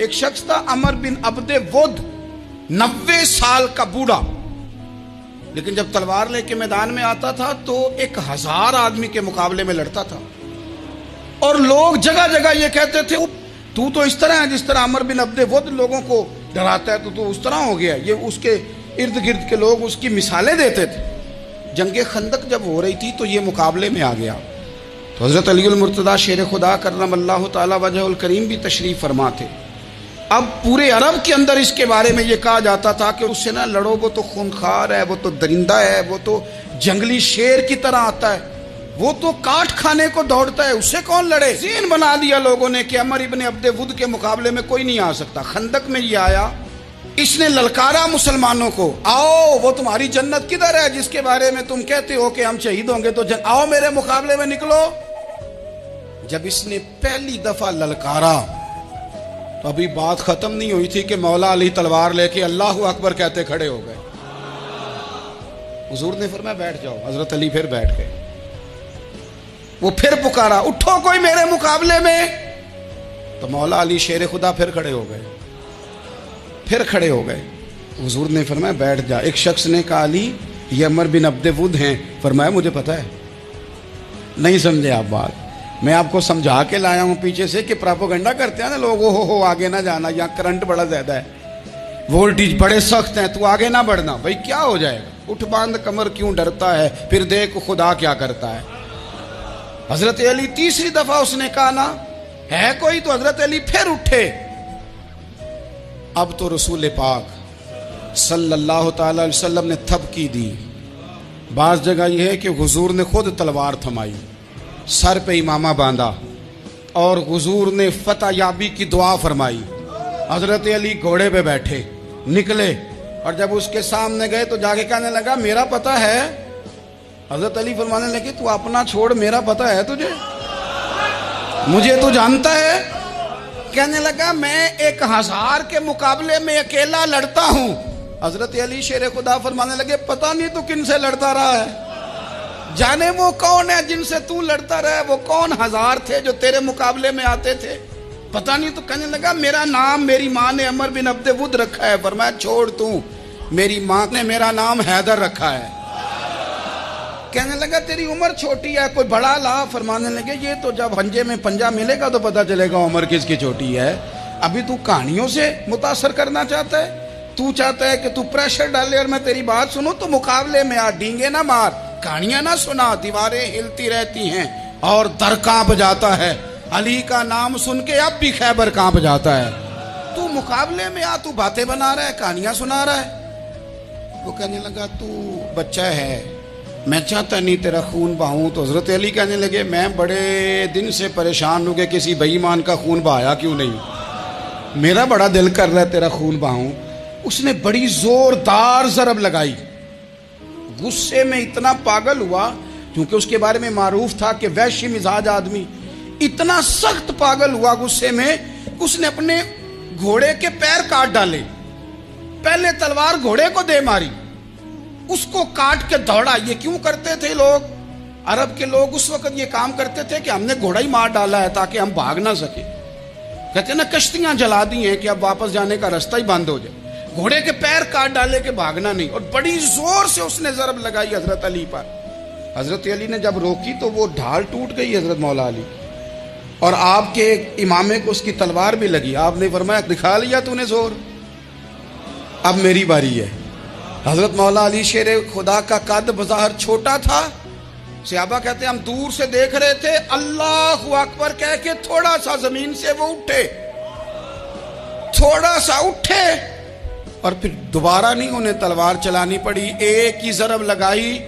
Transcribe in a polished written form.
ایک شخص تھا عمر بن عبد ود، 90 سال کا بوڑھا، لیکن جب تلوار لے کے میدان میں آتا تھا تو 1000 آدمی کے مقابلے میں لڑتا تھا، اور لوگ جگہ جگہ یہ کہتے تھے تو اس طرح ہے جس طرح عمر بن عبد ود لوگوں کو ڈراتا ہے، تو اس طرح ہو گیا۔ یہ اس کے ارد گرد کے لوگ اس کی مثالیں دیتے تھے۔ جنگ خندق جب ہو رہی تھی تو یہ مقابلے میں آ گیا، تو حضرت علی المرتضیٰ شیر خدا کرم اللہ تعالی وجہ الکریم بھی تشریف فرما تھے۔ اب پورے عرب کے اندر اس کے بارے میں یہ کہا جاتا تھا کہ اس سے نہ لڑو، وہ تو خونخوار ہے، وہ تو درندہ ہے، وہ تو جنگلی شیر کی طرح آتا ہے، وہ تو کاٹ کھانے کو دوڑتا ہے، اسے کون لڑے۔ ذہن بنا دیا لوگوں نے کہ عمر ابن عبد ود کے مقابلے میں کوئی نہیں آ سکتا۔ خندق میں یہ آیا، اس نے للکارا مسلمانوں کو، آؤ وہ تمہاری جنت کدھر ہے جس کے بارے میں تم کہتے ہو کہ ہم شہید ہوں گے، تو آؤ میرے مقابلے میں نکلو۔ جب اس نے پہلی دفعہ للکارا تو ابھی بات ختم نہیں ہوئی تھی کہ مولا علی تلوار لے کے اللہ اکبر کہتے کھڑے ہو گئے۔ حضور نے فرمایا بیٹھ جاؤ، حضرت علی پھر بیٹھ گئے۔ وہ پھر پکارا اٹھو کوئی میرے مقابلے میں، تو مولا علی شیر خدا پھر کھڑے ہو گئے، پھر کھڑے ہو گئے۔ حضور نے فرمایا بیٹھ جا۔ ایک شخص نے کہا علی یہ عمر بن عبد ود ہیں، فرمایا مجھے پتا ہے۔ نہیں سمجھے آپ بات، میں آپ کو سمجھا کے لایا ہوں پیچھے سے کہ پراپوگنڈا کرتے ہیں نا لوگ، ہو آگے نہ جانا، یہاں کرنٹ بڑا زیادہ ہے، وولٹیج بڑے سخت ہیں، تو آگے نہ بڑھنا۔ بھائی کیا ہو جائے گا، اٹھ باندھ کمر کیوں ڈرتا ہے، پھر دیکھ خدا کیا کرتا ہے۔ حضرت علی تیسری دفعہ اس نے کہا نا ہے کوئی، تو حضرت علی پھر اٹھے۔ اب تو رسول پاک صلی اللہ تعالی علیہ وسلم نے تھپکی دی۔ بعض جگہ یہ ہے کہ حضور نے خود تلوار تھمائی، سر پہ امامہ باندھا، اور حضور نے فتح یابی کی دعا فرمائی۔ حضرت علی گھوڑے پہ بیٹھے نکلے، اور جب اس کے سامنے گئے تو جا کے کہنے لگا میرا پتہ ہے۔ حضرت علی فرمانے لگے تو اپنا چھوڑ، میرا پتہ ہے تجھے، مجھے تو جانتا ہے۔ کہنے لگا میں 1000 کے مقابلے میں اکیلا لڑتا ہوں۔ حضرت علی شیر خدا فرمانے لگے پتہ نہیں تو کن سے لڑتا رہا ہے، جانے وہ کون ہے جن سے تو لڑتا رہا ہے، وہ کون 1000 تھے جو تیرے مقابلے میں آتے تھے، پتہ نہیں۔ تو کہنے لگا میرا نام میری ماں نے عمر بن عبد ود رکھا ہے۔ فرمایا چھوڑ تو، میری ماں نے میرا نام حیدر رکھا ہے۔ کہنے لگا تیری عمر چھوٹی ہے، کوئی بڑا لا۔ فرمانے لگے یہ تو جب ہنجے میں پنجہ ملے گا تو پتہ چلے گا عمر کس کی چھوٹی ہے، ابھی تو کہانیوں سے متاثر کرنا چاہتا ہے، تو چاہتا ہے کہ تو پریشر ڈالے اور میں تیری بات سنوں، تو مقابلے میں آ، ڈینگے نہ مار، کہانیاں نہ سنا، دیواریں ہلتی رہتی ہیں اور در کانپ جاتا ہے، علی کا نام سن کے اب بھی خیبر کانپ جاتا ہے، تو مقابلے میں آ، تو باتیں بنا رہا ہے، کہانیاں سنا رہا ہے۔ وہ کہنے لگا تو بچہ ہے، میں چاہتا نہیں تیرا خون بہاؤں۔ تو حضرت علی کہنے لگے میں بڑے دن سے پریشان ہوں کہ کسی بے ایمان کا خون بہایا کیوں نہیں، میرا بڑا دل کر رہا ہے تیرا خون بہاؤں۔ اس نے بڑی زوردار ضرب لگائی، غصے میں اتنا پاگل ہوا، کیونکہ اس کے بارے میں معروف تھا کہ وحشی مزاج آدمی، اتنا سخت پاگل ہوا غصے میں، اس نے اپنے گھوڑے کے پیر کاٹ ڈالے، پہلے تلوار گھوڑے کو دے ماری، اس کو کاٹ کے دوڑا۔ یہ کیوں کرتے تھے لوگ، عرب کے لوگ اس وقت یہ کام کرتے تھے کہ ہم نے گھوڑا ہی مار ڈالا ہے تاکہ ہم بھاگ نہ سکے، کہتے ہیں نا کشتیاں جلا دی ہیں کہ اب واپس جانے کا راستہ ہی بند ہو جائے، گھوڑے کے پیر کاٹ ڈالے کہ بھاگنا نہیں، اور بڑی زور سے اس نے ضرب لگائی حضرت علی پر۔ حضرت علی نے جب روکی تو وہ ڈھال ٹوٹ گئی حضرت مولا علی، اور آپ کے امامے کو اس کی تلوار بھی لگی۔ آپ نے فرمایا دکھا لیا تو نے زور، اب میری باری ہے۔ حضرت مولا علی شیر خدا کا قد بظاہر چھوٹا تھا، صحابہ کہتے ہیں ہم دور سے دیکھ رہے تھے، اللہ اکبر کہہ کے تھوڑا سا زمین سے وہ اٹھے، تھوڑا سا اٹھے، اور پھر دوبارہ نہیں انہیں تلوار چلانی پڑی، ایک ہی ضرب لگائی